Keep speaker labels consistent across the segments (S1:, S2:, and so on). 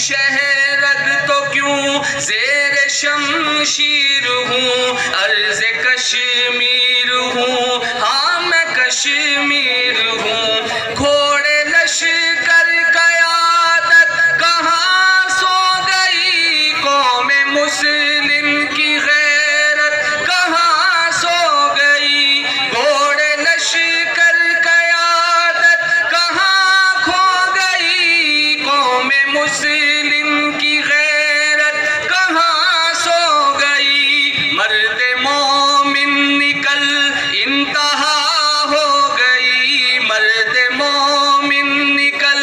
S1: شہرگ تو کیوں زیر شمشیر ہوں، عرض کشمیر ہوں، ہاں میں کشمیر ہوں۔ گھوڑے لشکر قیادت کہاں سو گئی، قوم مسلم کی غیرت کہاں سو گئی، گھوڑے لشکر قیادت کہاں کھو گئی، قوم مسلم کی غیرت کہاں سو گئی۔ مرد مومن نکل انتہا ہو گئی، مرد مومن نکل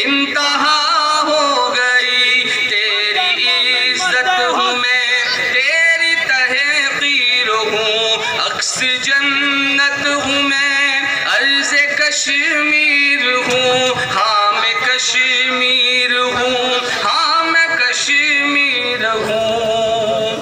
S1: انتہا ہو گئی۔ تیری عزت ہوں میں، تیری تحقیر ہوں، عکس جنت ہوں میں، عرض کشمیر ہوں، ہاں میں کشمیر ہوں، ہاں میں کشمیر ہوں۔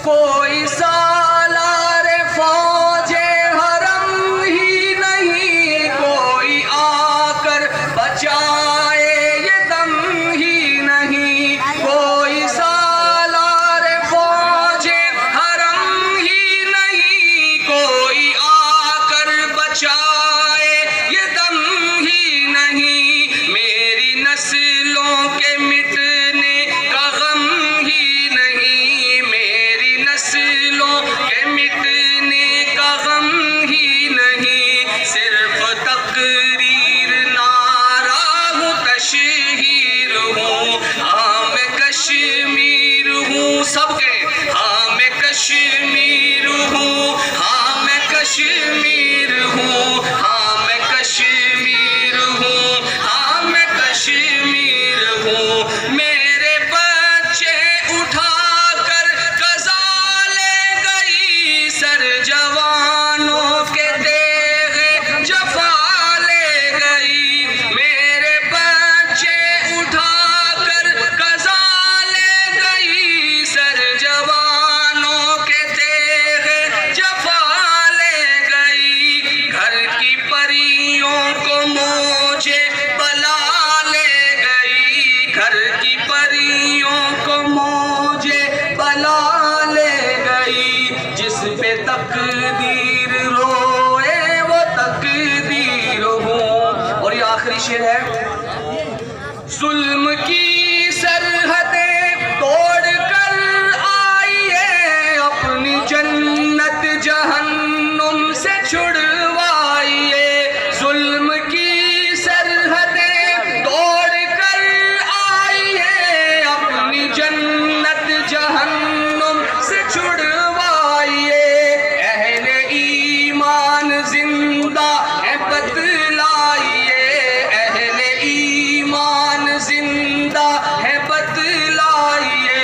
S1: کوئی سالار فوج حرم ہی نہیں، کوئی آ کر بچائے یہ دم ہی نہیں، کوئی سالار فوج حرم ہی نہیں، کوئی آ کر بچائے یہ دم ہی نہیں۔ میری نسلوں کے مٹنے کا غم ہی نہیں، میری نسلوں کے مٹنے کا غم ہی نہیں، صرف تقریر نعرہ ہوں، تشہیر ہوں، ہاں میں کشمیر ہوں۔ سب کے ہاں میں کشمیر ہوں، ہاں میں کشمیر ہوں، ہاں میں کشمیر ہوں، ہاں میں کشمیر ہوں۔ میرے بچے اٹھا کر قضا لے گئی، سر جوانوں کے تیغ جفا لے گئی، میرے بچے اٹھا کر قضا لے گئی، سر جوانوں کے تیغ جفا لے گئی۔ گھر کی پریوں کو موجے بلا لے گئی، گھر کی پریوں کو موجے بلا لے گئی۔ جس پہ تقدیر روئے وہ تقدیر ہو۔ اور یہ آخری شعر ہے۔ ظلم کی سرحدیں توڑ کر آئیے، اپنی جنت جہنم سے چھڑوائیے، ظلم کی سرحدیں توڑ کر آئیے، اپنی جنت جہنم سے چھڑوائیے۔ اہل ایمان زندہ ہے بتلائیے، اہل ایمان زندہ ہے بتلائیے،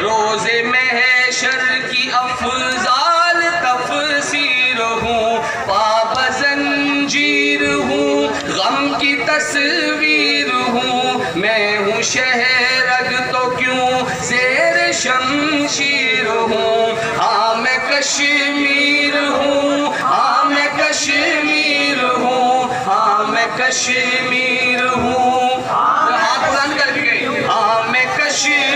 S1: روز محشر کی افضال تفسیر ہوں، پاپ زنجیر ہوں، غم کی تصویر ہوں، میں ہوں شہرگ تو کیوں زیر شمشیر ہوں، ہاں میں کشمیر ہوں، ہاں میں کشمیر ہوں، ہاں میں کشمیر ہوں۔ ہاتھ بلند کر کے ہاں میں کشمیر